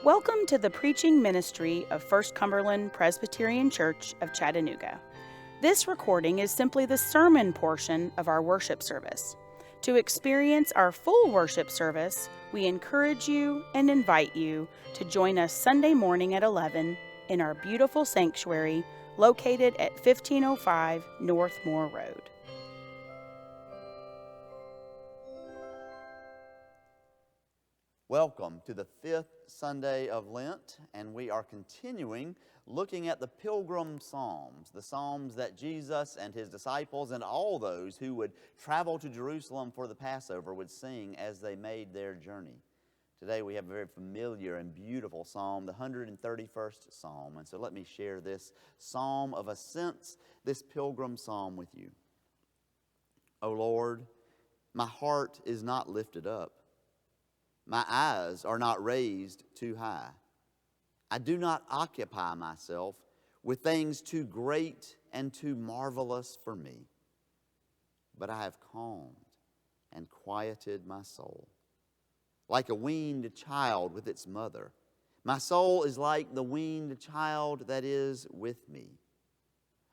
Welcome to the preaching ministry of First Cumberland Presbyterian Church of Chattanooga. This recording is simply the sermon portion of our worship service. To experience our full worship service, we encourage you and invite you to join us Sunday morning at 11 in our beautiful sanctuary located at 1505 North Moore Road. Welcome to the fifth Sunday of Lent, and we are continuing looking at the Pilgrim Psalms, the Psalms that Jesus and his disciples and all those who would travel to Jerusalem for the Passover would sing as they made their journey. Today we have a very familiar and beautiful psalm, the 131st Psalm, and so let me share this Psalm of Ascents, this Pilgrim Psalm with you. O Lord, my heart is not lifted up. My eyes are not raised too high. I do not occupy myself with things too great and too marvelous for me. But I have calmed and quieted my soul. Like a weaned child with its mother, my soul is like the weaned child that is with me.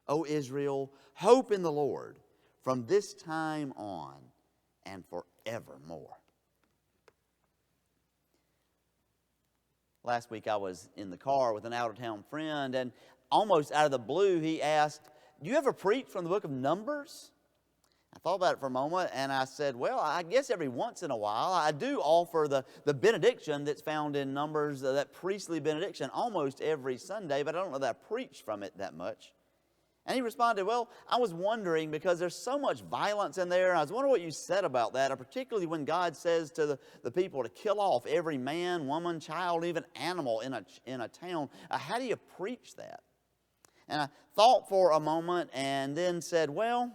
O Israel, hope in the Lord from this time on and forevermore. Last week I was in the car with an out-of-town friend, and almost out of the blue he asked, "Do you ever preach from the book of Numbers?" I thought about it for a moment, and I said, well, I guess every once in a while. I do offer the benediction that's found in Numbers, that priestly benediction, almost every Sunday, but I don't know that I preach from it that much. And he responded, well, I was wondering because there's so much violence in there. And I was wondering what you said about that, particularly when God says to the people to kill off every man, woman, child, even animal in a town. How do you preach that? And I thought for a moment and then said, well,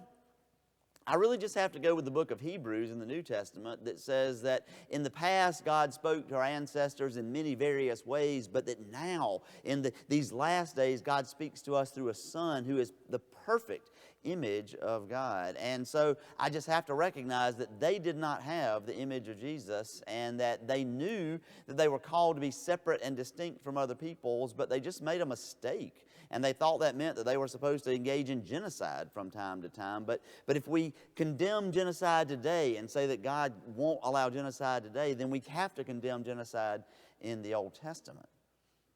I really just have to go with the book of Hebrews in the New Testament that says that in the past God spoke to our ancestors in many various ways, but that now in these last days God speaks to us through a Son who is the perfect image of God. And so I just have to recognize that they did not have the image of Jesus, and that they knew that they were called to be separate and distinct from other peoples, but they just made a mistake. And they thought that meant that they were supposed to engage in genocide from time to time. But if we condemn genocide today and say that God won't allow genocide today, then we have to condemn genocide in the Old Testament.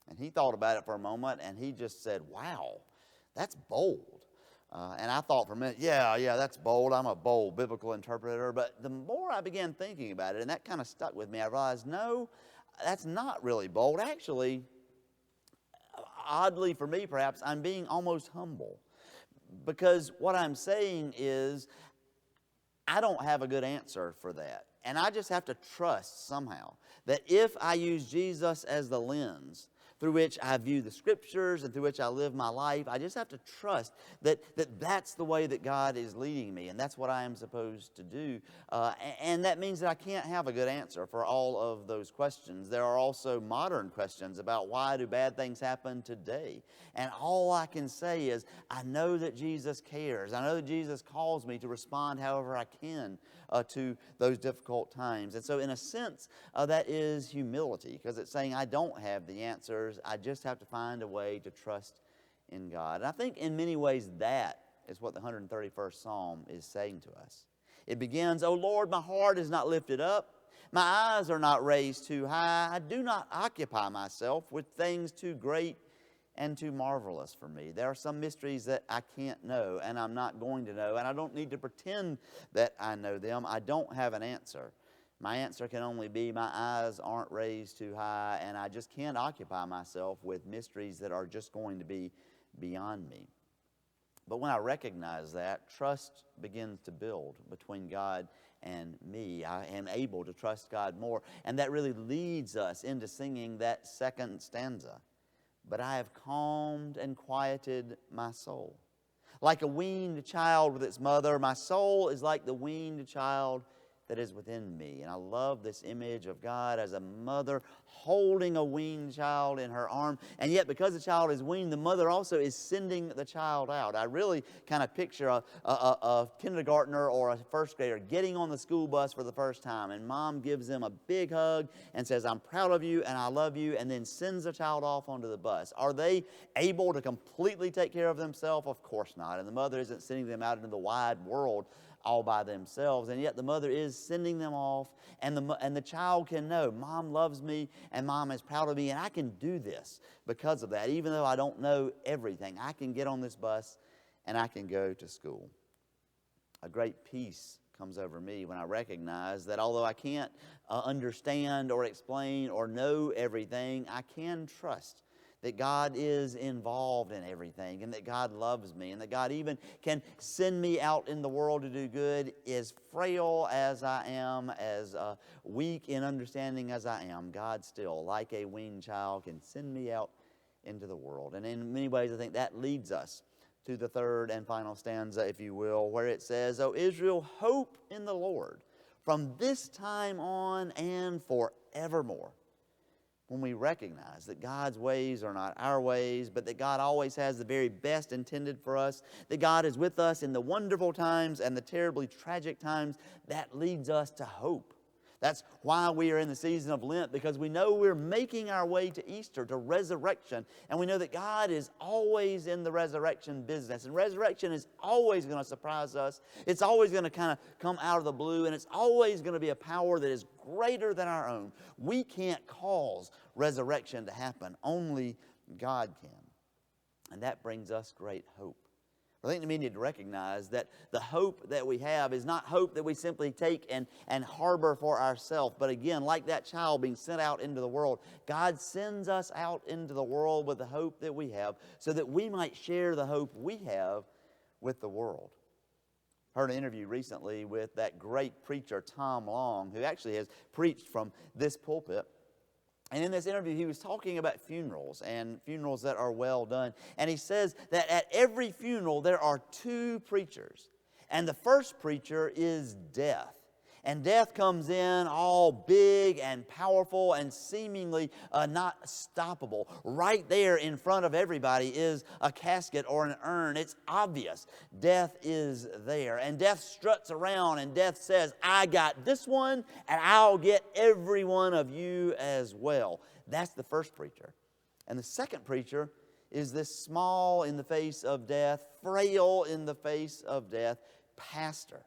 And he thought about it for a moment, and he just said, wow, that's bold. And I thought for a minute, yeah, that's bold. I'm a bold biblical interpreter. But the more I began thinking about it, and that kind of stuck with me, I realized, no, that's not really bold. Actually, oddly for me perhaps, I'm being almost humble. Because what I'm saying is, I don't have a good answer for that. And I just have to trust somehow that if I use Jesus as the lens through which I view the Scriptures and through which I live my life, I just have to trust that that's the way that God is leading me, and that's what I am supposed to do. And that means that I can't have a good answer for all of those questions. There are also modern questions about why do bad things happen today. And all I can say is, I know that Jesus cares. I know that Jesus calls me to respond however I can to those difficult times. And so in a sense, that is humility, because it's saying I don't have the answers. I just have to find a way to trust in God. And I think in many ways that is what the 131st Psalm is saying to us. It begins, O Lord, my heart is not lifted up. My eyes are not raised too high. I do not occupy myself with things too great and too marvelous for me. There are some mysteries that I can't know, and I'm not going to know, and I don't need to pretend that I know them. I don't have an answer. My answer can only be my eyes aren't raised too high, and I just can't occupy myself with mysteries that are just going to be beyond me. But when I recognize that, trust begins to build between God and me. I am able to trust God more, and that really leads us into singing that second stanza. But I have calmed and quieted my soul. Like a weaned child with its mother, my soul is like the weaned child that is within me. And I love this image of God as a mother holding a weaned child in her arm. And yet, because the child is weaned, the mother also is sending the child out. I really kind of picture a kindergartner or a first grader getting on the school bus for the first time. And mom gives them a big hug and says, I'm proud of you and I love you, and then sends the child off onto the bus. Are they able to completely take care of themselves? Of course not. And the mother isn't sending them out into the wide world all by themselves, and yet the mother is sending them off, and the child can know, Mom loves me, and Mom is proud of me, and I can do this because of that. Even though I don't know everything, I can get on this bus, and I can go to school. A great peace comes over me when I recognize that although I can't understand or explain or know everything, I can trust that God is involved in everything, and that God loves me, and that God even can send me out in the world to do good. As frail as I am, as weak in understanding as I am, God still, like a weaned child, can send me out into the world. And in many ways, I think that leads us to the third and final stanza, if you will, where it says, O Israel, hope in the Lord from this time on and forevermore. When we recognize that God's ways are not our ways, but that God always has the very best intended for us, that God is with us in the wonderful times and the terribly tragic times, that leads us to hope. That's why we are in the season of Lent, because we know we're making our way to Easter, to resurrection, and we know that God is always in the resurrection business, and resurrection is always going to surprise us. It's always going to kind of come out of the blue, and it's always going to be a power that is greater than our own. We can't cause resurrection to happen. Only God can. And that brings us great hope. I think we need to recognize that the hope that we have is not hope that we simply take and harbor for ourselves. But again, like that child being sent out into the world, God sends us out into the world with the hope that we have so that we might share the hope we have with the world. I heard an interview recently with that great preacher, Tom Long, who actually has preached from this pulpit. And in this interview, he was talking about funerals and funerals that are well done. And he says that at every funeral, there are two preachers. And the first preacher is death. And death comes in all big and powerful and seemingly not stoppable. Right there in front of everybody is a casket or an urn. It's obvious. Death is there. And death struts around and death says, I got this one and I'll get every one of you as well. That's the first preacher. And the second preacher is this small in the face of death, frail in the face of death, pastor.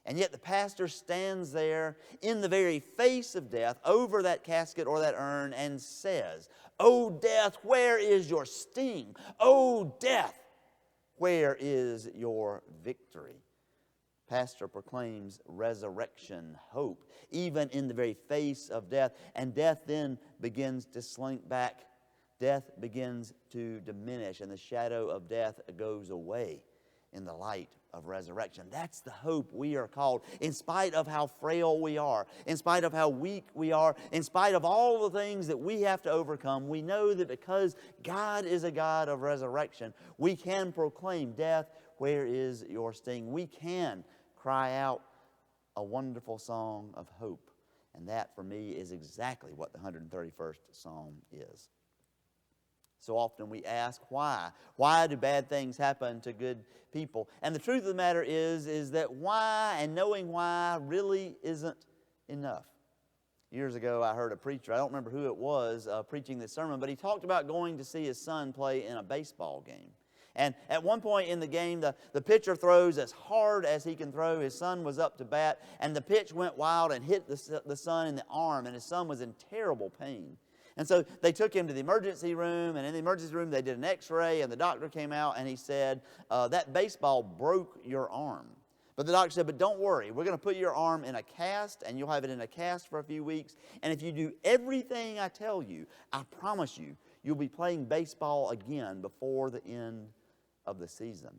And yet the pastor stands there in the very face of death over that casket or that urn and says, "O death, where is your sting? O death, where is your victory?" Pastor proclaims resurrection hope, even in the very face of death. And death then begins to slink back. Death begins to diminish, and the shadow of death goes away in the light of resurrection. That's the hope we are called. In spite of how frail we are, in spite of how weak we are, in spite of all the things that we have to overcome, we know that because God is a God of resurrection, we can proclaim, "Death, where is your sting?" We can cry out a wonderful song of hope. And that, for me, is exactly what the 131st Psalm is. So often we ask, why? Why do bad things happen to good people? And the truth of the matter is that why and knowing why really isn't enough. Years ago, I heard a preacher, I don't remember who it was, preaching this sermon, but he talked about going to see his son play in a baseball game. And at one point in the game, the pitcher throws as hard as he can throw. His son was up to bat, and the pitch went wild and hit the son in the arm, and his son was in terrible pain. And so they took him to the emergency room, and in the emergency room they did an x-ray, and the doctor came out and he said, that baseball broke your arm. But the doctor said, but don't worry, we're going to put your arm in a cast, and you'll have it in a cast for a few weeks. And if you do everything I tell you, I promise you, you'll be playing baseball again before the end of the season.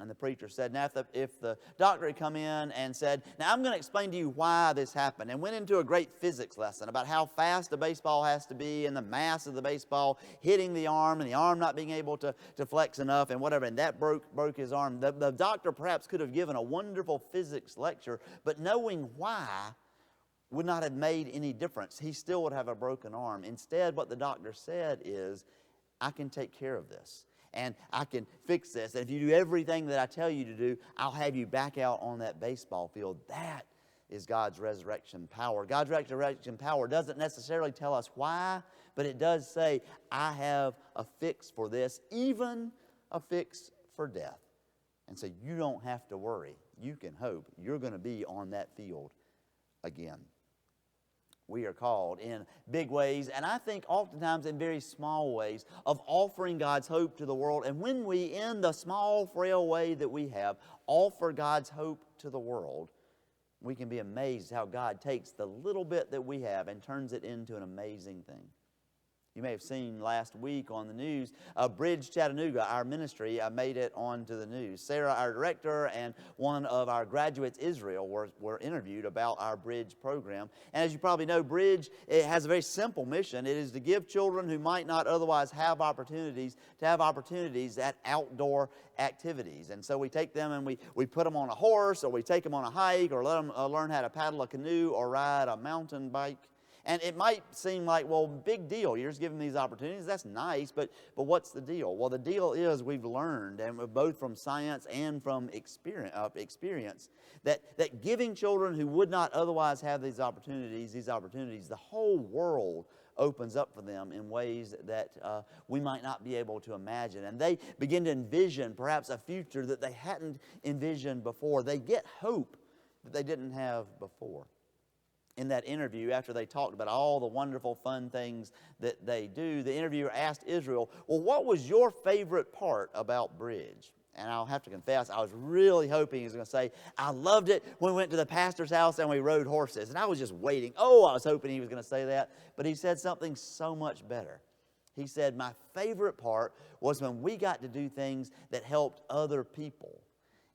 And the preacher said, now if the doctor had come in and said, now I'm going to explain to you why this happened, and went into a great physics lesson about how fast a baseball has to be and the mass of the baseball hitting the arm and the arm not being able to flex enough and whatever, and that broke his arm. The doctor perhaps could have given a wonderful physics lecture, but knowing why would not have made any difference. He still would have a broken arm. Instead, what the doctor said is, I can take care of this. And I can fix this. And if you do everything that I tell you to do, I'll have you back out on that baseball field. That is God's resurrection power. God's resurrection power doesn't necessarily tell us why, but it does say, I have a fix for this, even a fix for death. And so you don't have to worry. You can hope you're going to be on that field again. We are called in big ways, and I think oftentimes in very small ways, of offering God's hope to the world. And when we, in the small, frail way that we have, offer God's hope to the world, we can be amazed how God takes the little bit that we have and turns it into an amazing thing. You may have seen last week on the news, Bridge Chattanooga, our ministry, made it onto the news. Sarah, our director, and one of our graduates, Israel, were interviewed about our Bridge program. And as you probably know, Bridge, it has a very simple mission. It is to give children who might not otherwise have opportunities to have opportunities at outdoor activities. And so we take them and we put them on a horse, or we take them on a hike, or let them learn how to paddle a canoe or ride a mountain bike. And it might seem like, well, big deal. You're just giving these opportunities. That's nice, but what's the deal? Well, the deal is we've learned, and both from science and from experience, that giving children who would not otherwise have these opportunities, the whole world opens up for them in ways that we might not be able to imagine. And they begin to envision perhaps a future that they hadn't envisioned before. They get hope that they didn't have before. In that interview, after they talked about all the wonderful, fun things that they do, the interviewer asked Israel, well, what was your favorite part about Bridge? And I'll have to confess, I was really hoping he was going to say, I loved it when we went to the pastor's house and we rode horses. And I was just waiting. I was hoping he was going to say that. But he said something so much better. He said, my favorite part was when we got to do things that helped other people.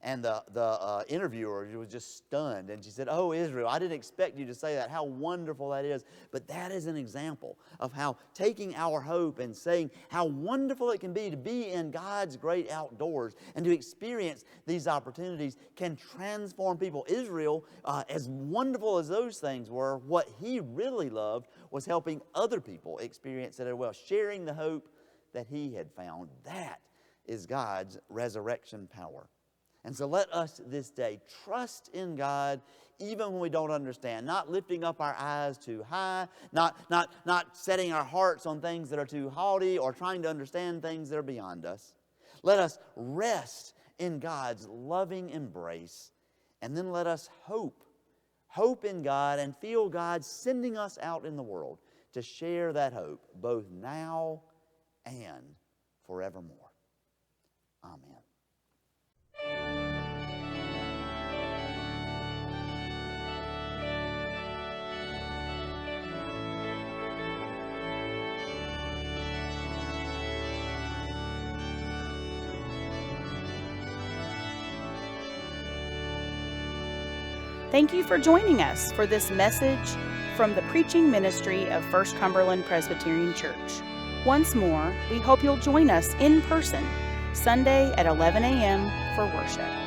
And the interviewer was just stunned. And she said, oh, Israel, I didn't expect you to say that. How wonderful that is. But that is an example of how taking our hope and saying how wonderful it can be to be in God's great outdoors and to experience these opportunities can transform people. Israel, as wonderful as those things were, what he really loved was helping other people experience it as well, sharing the hope that he had found. That is God's resurrection power. And so let us this day trust in God even when we don't understand, not lifting up our eyes too high, not setting our hearts on things that are too haughty or trying to understand things that are beyond us. Let us rest in God's loving embrace, and then let us hope in God and feel God sending us out in the world to share that hope both now and forevermore. Amen. Thank you for joining us for this message from the preaching ministry of First Cumberland Presbyterian Church. Once more, we hope you'll join us in person Sunday at 11 a.m. for worship.